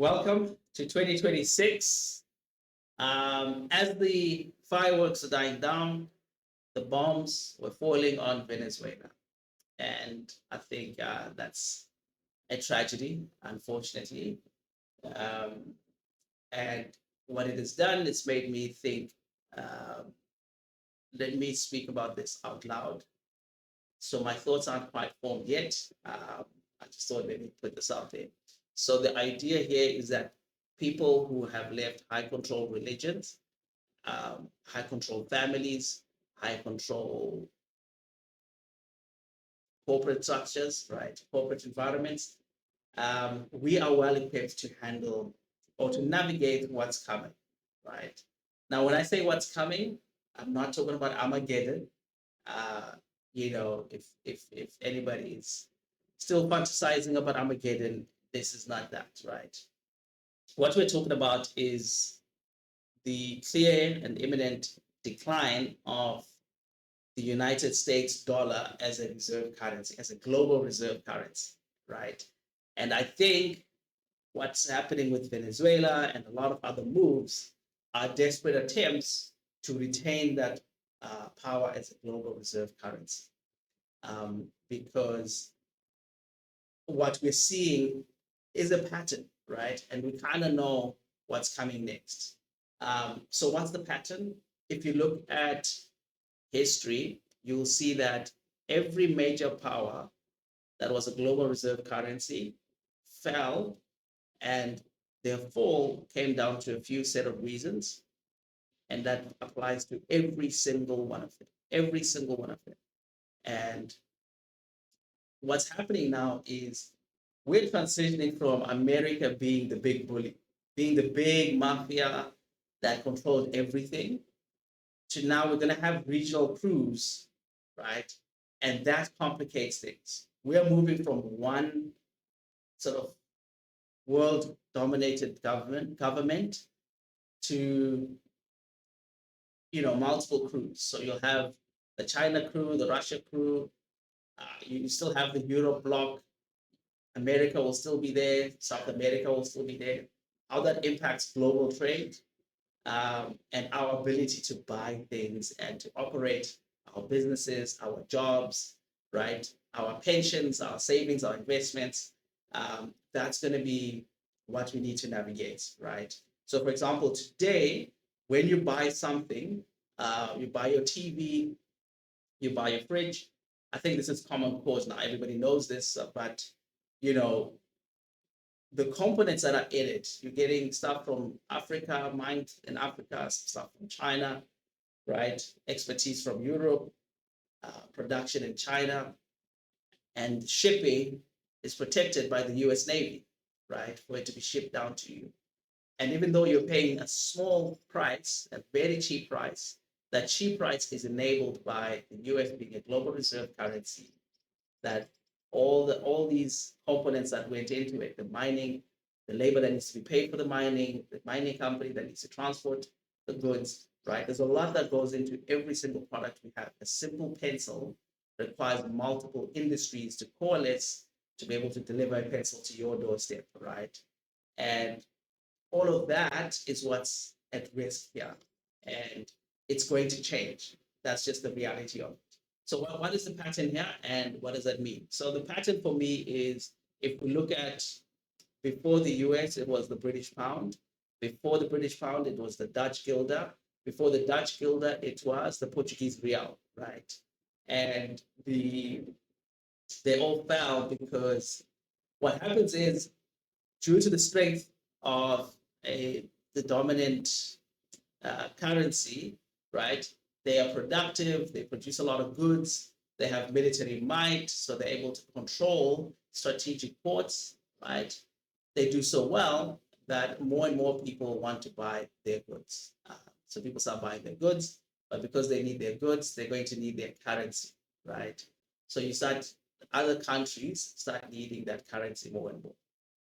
Welcome to 2026. As the fireworks are dying down, the bombs were falling on Venezuela. And I think that's a tragedy, unfortunately. Um, and what it has done, it's made me think, um, let me speak about this out loud. So my thoughts aren't quite formed yet. I just thought maybe put this out there. So the idea here is that people who have left high control religions, high control families, high control corporate structures, right, corporate environments, we are well equipped to handle or to navigate what's coming, right? Now, when I say what's coming, I'm not talking about Armageddon. Uh, if anybody is still fantasizing about Armageddon, this is not that, right? What we're talking about is the clear and imminent decline of the United States dollar as a reserve currency, as a global reserve currency, right? And I think what's happening with Venezuela and a lot of other moves are desperate attempts to retain that power as a global reserve currency. Because what we're seeing is a pattern, right? And we kind of know what's coming next. So, what's the pattern? If you look at history, you'll see that every major power that was a global reserve currency fell, and their fall came down to a few set of reasons, and that applies to every single one of them. Every single one of them. And what's happening now is we're transitioning from America being the big bully, being the big mafia that controlled everything, to now we're going to have regional crews, right? And that complicates things. We are moving from one sort of world dominated government to multiple crews. So you'll have the China crew, the Russia crew. You still have the Europe bloc. America will still be there. South America will still be there. How that impacts global trade, and our ability to buy things and to operate our businesses, our jobs, right? Our pensions, our savings, our investments. That's going to be what we need to navigate, right? So, for example, today, when you buy something, you buy your TV, you buy a fridge. I think this is common cause now. Everybody knows this, but you know, the components that are in it, you're getting stuff from Africa, mined in Africa, stuff from China, right? Expertise from Europe, production in China, and shipping is protected by the US Navy, right? For it to be shipped down to you. And even though you're paying a small price, a very cheap price, that cheap price is enabled by the US being a global reserve currency, that all these components that went into it, the mining, the labor that needs to be paid for the mining company that needs to transport the goods, right? There's a lot that goes into every single product we have. A simple pencil requires multiple industries to coalesce to be able to deliver a pencil to your doorstep, right? And all of that is what's at risk here. And it's going to change. That's just the reality of it. So what is the pattern here and what does that mean? So the pattern for me is, if we look at before the US, it was the British pound. Before the British pound, it was the Dutch guilder. Before the Dutch guilder, it was the Portuguese real, right? And they all fell because what happens is, due to the strength of the dominant currency, right? They are productive, they produce a lot of goods, they have military might, so they're able to control strategic ports, right? They do so well that more and more people want to buy their goods. So people start buying their goods, but because they need their goods, they're going to need their currency, right? So you start, other countries start needing that currency more and more,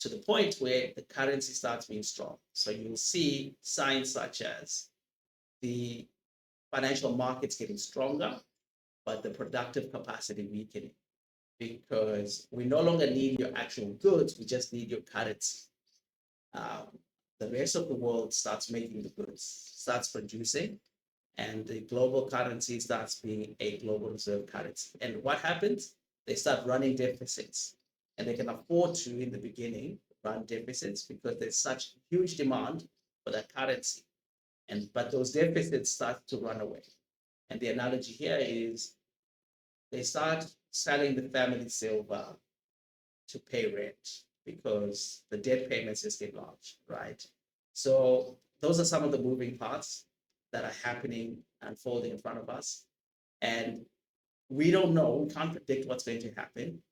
to the point where the currency starts being strong. So you'll see signs such as the financial markets getting stronger, but the productive capacity weakening, because we no longer need your actual goods, we just need your currency. um, the rest of the world starts making the goods, starts producing, and the global currency starts being a global reserve currency. And what happens? They start running deficits, and they can afford to, in the beginning, run deficits because there's such huge demand for that currency. And but those deficits start to run away. And the analogy here is they start selling the family silver to pay rent because the debt payments just get large, right? So those are some of the moving parts that are happening, unfolding in front of us. And we don't know, we can't predict what's going to happen,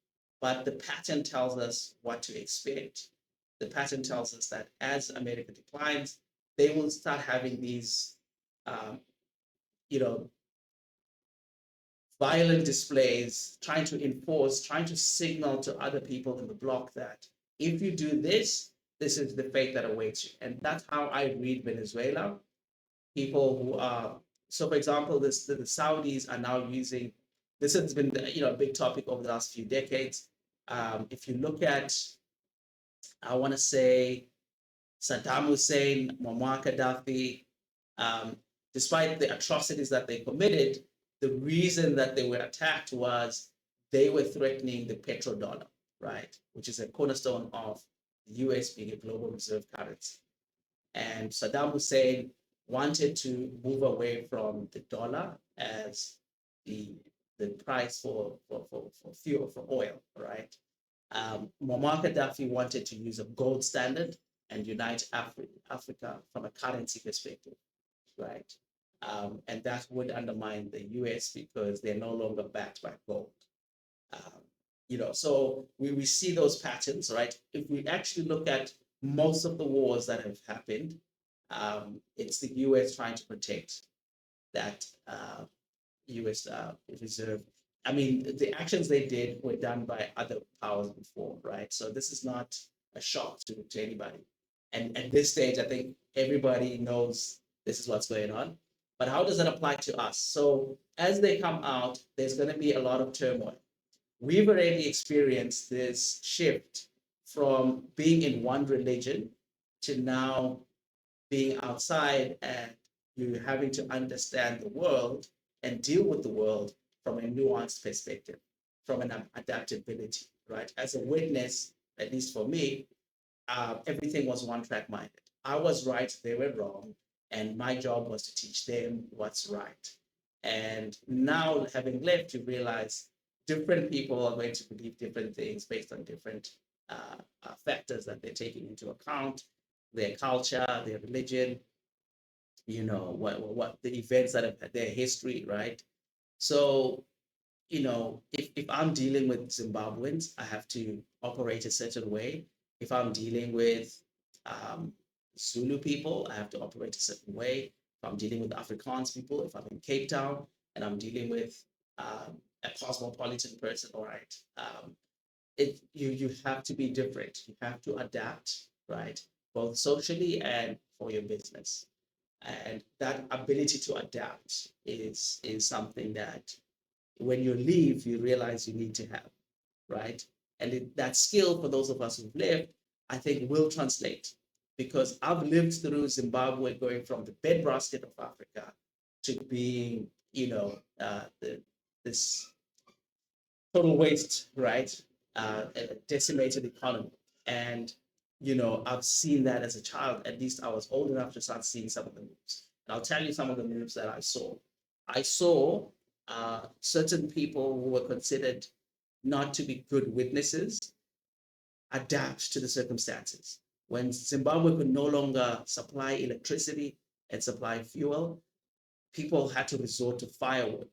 but the pattern tells us what to expect. The pattern tells us that as America declines, they will start having these, um, you know, violent displays, trying to enforce, trying to signal to other people in the bloc that if you do this, this is the fate that awaits you. And that's how I read Venezuela. People who are, so for example, the Saudis are now using, this has been a big topic over the last few decades. If you look at, I want to say, Saddam Hussein, Muammar Gaddafi, um, despite the atrocities that they committed, the reason that they were attacked was they were threatening the petrodollar, right? Which is a cornerstone of the US being a global reserve currency. And Saddam Hussein wanted to move away from the dollar as the the price for fuel, for oil, right? Muammar Gaddafi wanted to use a gold standard and unite Africa from a currency perspective, right? And that would undermine the US because they're no longer backed by gold. Um, so we see those patterns, right? If we actually look at most of the wars that have happened, it's the US trying to protect that US reserve. I mean, the actions they did were done by other powers before, right? So this is not a shock to anybody. And at this stage, I think everybody knows this is what's going on. But how does that apply to us? So as they come out, there's going to be a lot of turmoil. We've already experienced this shift from being in one religion to now being outside and you having to understand the world and deal with the world from a nuanced perspective, from an adaptability, right? As a witness, at least for me, everything was one track minded. I was right, they were wrong, and my job was to teach them what's right. And now, having left, you realize different people are going to believe different things based on different factors that they're taking into account, their culture, their religion, what the events that have had their history, right? So, if I'm dealing with Zimbabweans, I have to operate a certain way. If I'm dealing with um, Zulu people, I have to operate a certain way. If I'm dealing with Afrikaans people, if I'm in Cape Town and I'm dealing with a cosmopolitan person, all right, you have to be different. You have to adapt, right, both socially and for your business. And that ability to adapt is something that when you leave, you realize you need to have, right? And that skill for those of us who've lived, I think will translate because I've lived through Zimbabwe going from the breadbasket of Africa to being, this total waste, right? A decimated economy. And, I've seen that as a child. At least I was old enough to start seeing some of the moves. And I'll tell you some of the moves that I saw. I saw certain people who were considered not to be good witnesses adapt to the circumstances. When Zimbabwe could no longer supply electricity and supply fuel, people had to resort to firewood.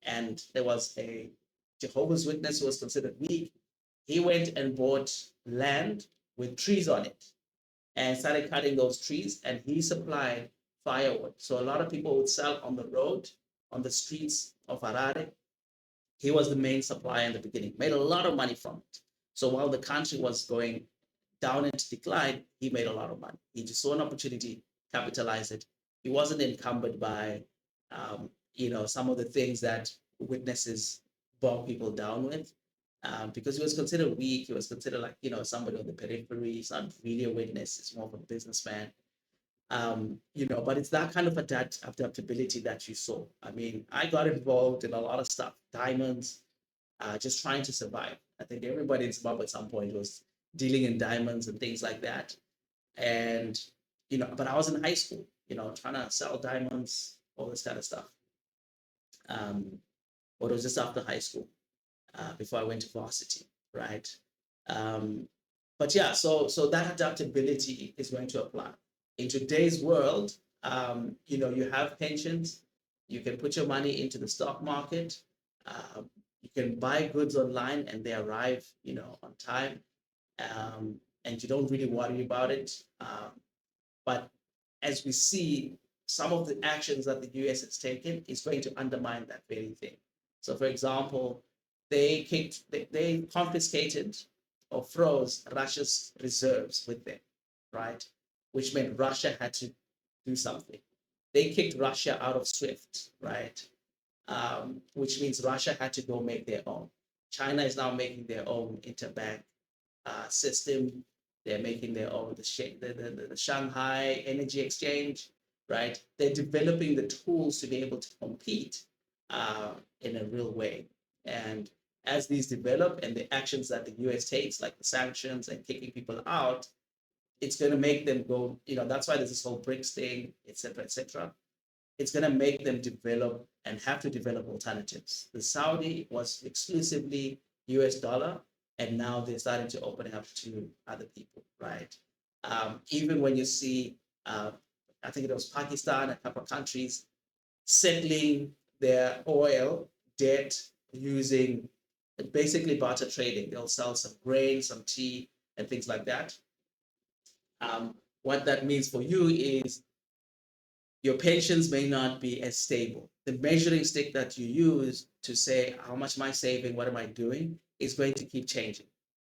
And there was a Jehovah's Witness who was considered weak. He went and bought land with trees on it and started cutting those trees, and he supplied firewood. So a lot of people would sell on the road, on the streets of Harare. He was the main supplier in the beginning, made a lot of money from it. So while the country was going down into decline, he made a lot of money. He just saw an opportunity, capitalized it. He wasn't encumbered by, some of the things that witnesses bog people down with. because he was considered weak. He was considered like, somebody on the periphery. He's not really a witness. He's more of a businessman. But it's that kind of adaptability that you saw. I mean, I got involved in a lot of stuff, diamonds, just trying to survive. I think everybody in Zimbabwe at some point was dealing in diamonds and things like that. And, but I was in high school, trying to sell diamonds, all this kind of stuff. But it was just after high school, before I went to varsity, right? Um, but yeah, so that adaptability is going to apply. In today's world, you have pensions, you can put your money into the stock market, you can buy goods online and they arrive, on time, and you don't really worry about it. But as we see, some of the actions that the US has taken is going to undermine that very thing. So, for example, they confiscated or froze Russia's reserves with them, right? Which meant Russia had to do something. They kicked Russia out of SWIFT, right? Which means Russia had to go make their own. China is now making their own interbank system. They're making their own, the Shanghai Energy Exchange, right? They're developing the tools to be able to compete in a real way. And as these develop and the actions that the US takes, like the sanctions and kicking people out, it's going to make them go, that's why there's this whole BRICS thing, et cetera, et cetera. It's going to make them develop and have to develop alternatives. The Saudi was exclusively US dollar, and now they're starting to open it up to other people, right? Even when you see, I think it was Pakistan, a couple of countries settling their oil debt using basically barter trading. They'll sell some grain, some tea, and things like that. What that means for you is your pensions may not be as stable. The measuring stick that you use to say, how much am I saving? What am I doing? Is going to keep changing.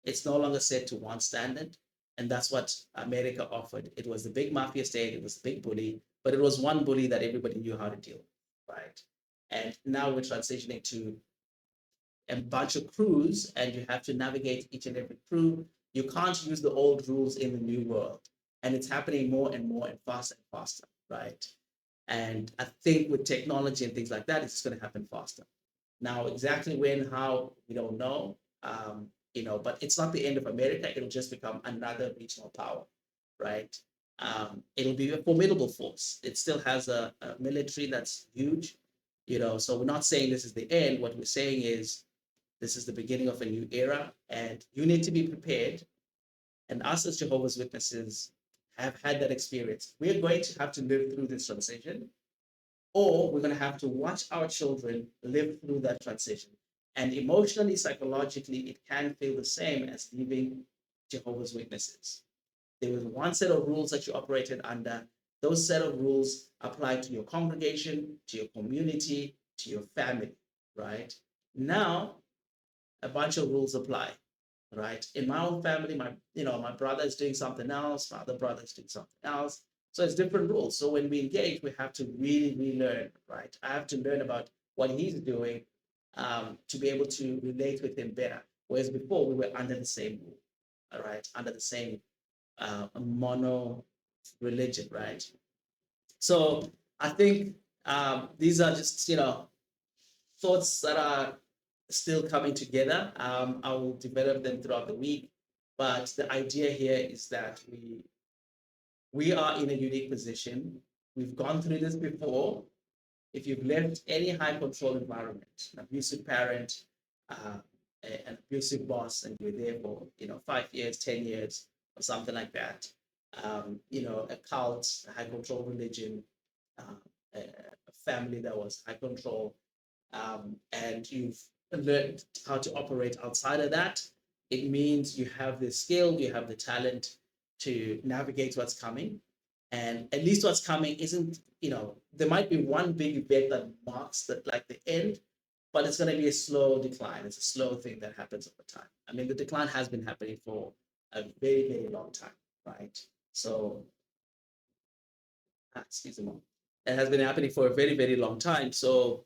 It's no longer set to one standard. And that's what America offered. It was the big mafia state, it was the big bully, but it was one bully that everybody knew how to deal with, right? And now we're transitioning to a bunch of crews, and you have to navigate each and every crew. You can't use the old rules in the new world. And it's happening more and more and faster, right? And I think with technology and things like that, it's going to happen faster. Now, exactly when, how, we don't know. But it's not the end of America. It'll just become another regional power, right? It'll be a formidable force. It still has a military that's huge, so we're not saying this is the end. What we're saying is this is the beginning of a new era, and you need to be prepared. And us as Jehovah's Witnesses have had that experience. We're going to have to live through this transition, or we're going to have to watch our children live through that transition. And emotionally, psychologically, it can feel the same as leaving Jehovah's Witnesses. There was one set of rules that you operated under. Those set of rules apply to your congregation, to your community, to your family, right? Now, a bunch of rules apply, right? In my own family, my brother is doing something else, my other brother is doing something else. So it's different rules. So when we engage, we have to really relearn, right? I have to learn about what he's doing, to be able to relate with him better. Whereas before we were under the same rule, all right, under the same mono religion, right? So I think these are just thoughts that are still coming together. I will develop them throughout the week, but the idea here is that we are in a unique position. We've gone through this before. If you've left any high control environment, an abusive parent, uh, an abusive boss, and you're there for 5 years, 10 years, or something like that, a cult, a high control religion, a family that was high control, and you've learned how to operate outside of that, it means you have the skill, you have the talent to navigate what's coming. And at least what's coming isn't, there might be one big event that marks that, like the end, but it's going to be a slow decline. It's a slow thing that happens over time. I mean, the decline has been happening for a very, very long time, right? So, excuse me, it has been happening for a very, very long time. So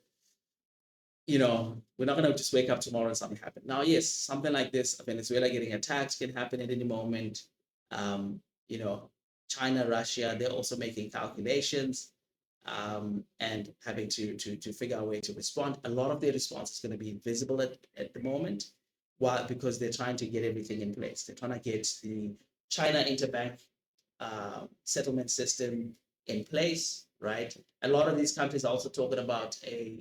we're not going to just wake up tomorrow and something happen. Now, yes, something like this, Venezuela getting attacked can happen at any moment. Um, you know, China, Russia, they're also making calculations and having to figure out a way to respond. A lot of their response is going to be invisible at the moment, while because they're trying to get everything in place. They're trying to get the China interbank settlement system in place, right? A lot of these countries are also talking about a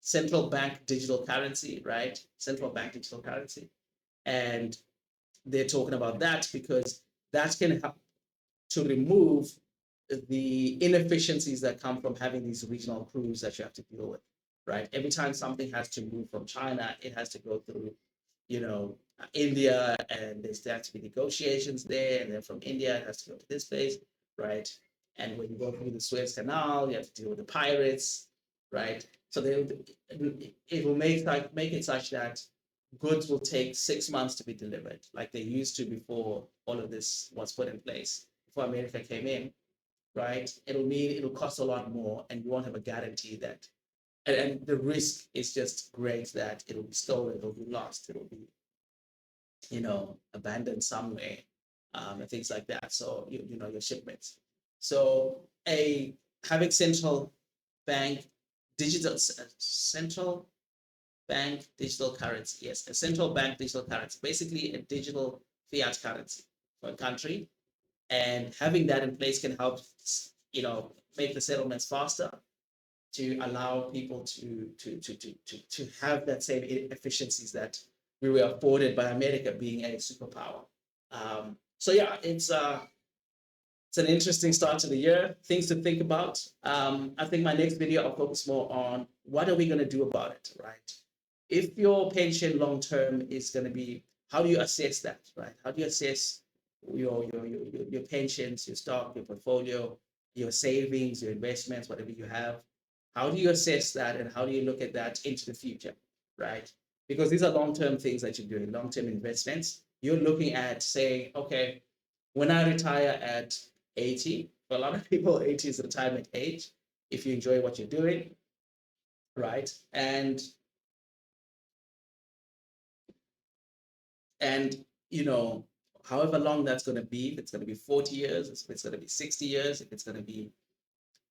central bank digital currency, right? Central bank digital currency. And they're talking about that because that can help to remove the inefficiencies that come from having these regional crews that you have to deal with, right? Every time something has to move from China, it has to go through, India, and there's there have to be negotiations there, and then from India it has to go to this place, right? And when you go through the Suez Canal, you have to deal with the pirates, right? So it will make it such that goods will take 6 months to be delivered, like they used to before all of this was put in place. Before America came in, right? It'll mean it'll cost a lot more, and you won't have a guarantee that. And the risk is just great that it'll be stolen, it'll be lost, it'll be abandoned somewhere, and things like that. So your shipments. So a having bank central bank digital currency. Yes, a central bank digital currency, basically a digital fiat currency for a country, and having that in place can help make the settlements faster, to allow people to have that same efficiencies that we were afforded by America being a superpower. So yeah, it's an interesting start to the year. Things to think about. I think my next video I'll focus more on what are we going to do about it, right? If your pension long term is going to be, how do you assess that, right? How do you assess your pensions, your stock, your portfolio, your savings, your investments, whatever you have? How do you assess that, and how do you look at that into the future, right? Because these are long term things that you're doing, long term investments. You're looking at saying, okay, when I retire at 80, for a lot of people, 80 is the retirement age if you enjoy what you're doing, right? And however long that's going to be, if it's going to be 40 years, if it's going to be 60 years, if it's going to be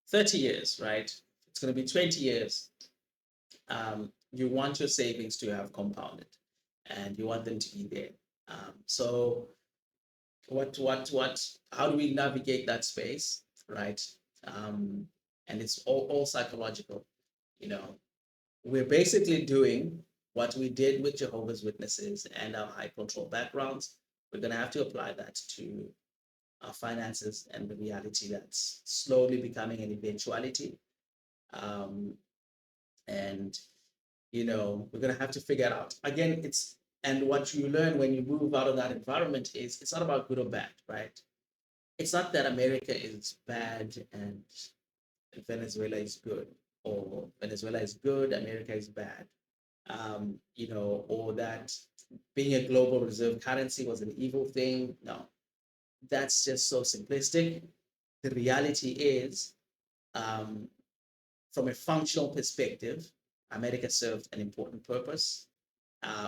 30 years, right? If it's going to be 20 years, you want your savings to have compounded, and you want them to be there. So how do we navigate that space, right? And it's all psychological. We're basically doing what we did with Jehovah's Witnesses and our high control backgrounds. We're going to have to apply that to our finances and the reality that's slowly becoming an eventuality. Um, and we're going to have to figure it out. Again, and what you learn when you move out of that environment is it's not about good or bad, right? It's not that America is bad and Venezuela is good, or Venezuela is good, America is bad, or that being a global reserve currency was an evil thing. No, that's just so simplistic. The reality is, um, from a functional perspective, America served an important purpose.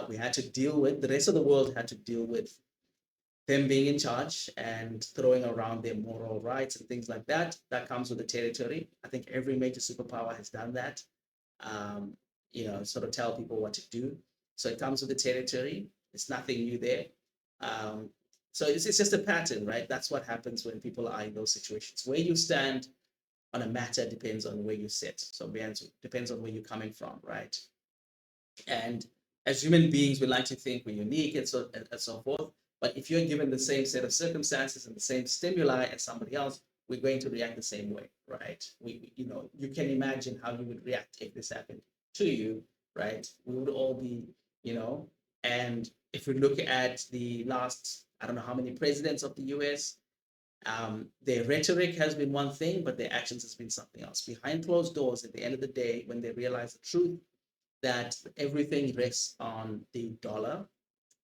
We had to deal with, the rest of the world had to deal with them being in charge and throwing around their moral rights and things like that. That comes with the territory. I think every major superpower has done that. Sort of tell people what to do. So it comes with the territory. It's nothing new there. Um, so it's just a pattern, right? That's what happens when people are in those situations. Where you stand on a matter depends on where you sit. So depends on where you're coming from, right? And as human beings, we like to think we're unique and so forth. But if you're given the same set of circumstances and the same stimuli as somebody else, we're going to react the same way, right? You can imagine how you would react if this happened to you, right? We would all be, and if we look at the last, I don't know how many presidents of the US, their rhetoric has been one thing, but their actions has been something else. Behind closed doors, at the end of the day, when they realize the truth, that everything rests on the dollar,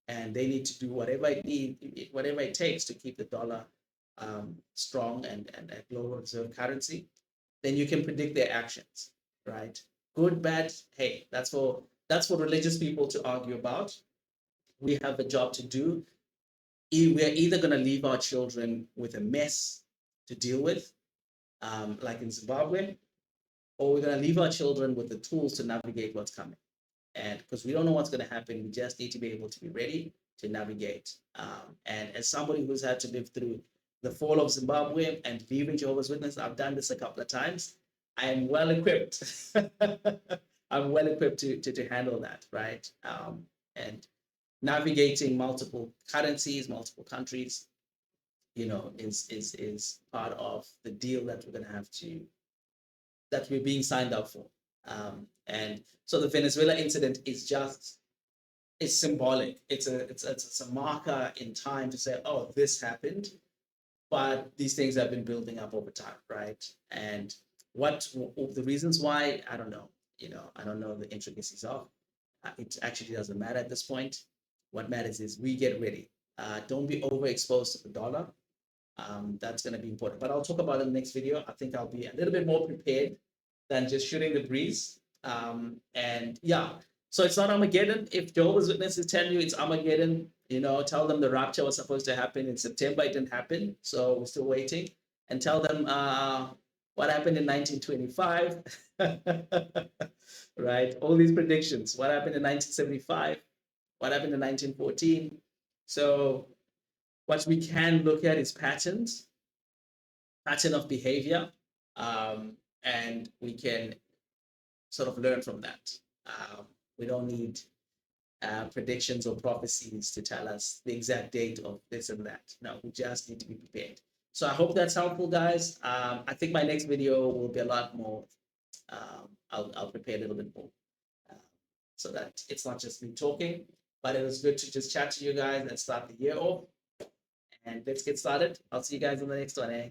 and they need to do whatever it takes to keep the dollar strong and a global reserve currency, then you can predict their actions, right? Good, bad, hey, that's for religious people to argue about. We have a job to do. We're either going to leave our children with a mess to deal with, like in Zimbabwe, or we're going to leave our children with the tools to navigate what's coming. And because we don't know what's going to happen, we just need to be able to be ready to navigate. And as somebody who's had to live through the fall of Zimbabwe and leaving Jehovah's Witness, I've done this a couple of times. I am well equipped. I'm well equipped to handle that, right? And navigating multiple currencies, multiple countries, is part of the deal that we're going to have to that we're being signed up for. And so the Venezuela incident is just it's symbolic. It's a marker in time to say, oh, this happened, but these things have been building up over time, right? And what the reasons why, I don't know. I don't know the intricacies of. It actually doesn't matter at this point. What matters is we get ready. Don't be overexposed to the dollar. That's going to be important. But I'll talk about it in the next video. I think I'll be a little bit more prepared than just shooting the breeze. And yeah, so it's not Armageddon. If Jehovah's Witnesses tell you it's Armageddon, tell them the rapture was supposed to happen in September. It didn't happen. So we're still waiting. And tell them what happened in 1925, right? All these predictions. What happened in 1975? What happened in 1914? So what we can look at is pattern of behavior, and we can sort of learn from that. We don't need predictions or prophecies to tell us the exact date of this and that. No, we just need to be prepared. So I hope that's helpful, guys. I think my next video will be a lot more. I'll prepare a little bit more so that it's not just me talking, but it was good to just chat to you guys and start the year off. And let's get started. I'll see you guys on the next one, eh?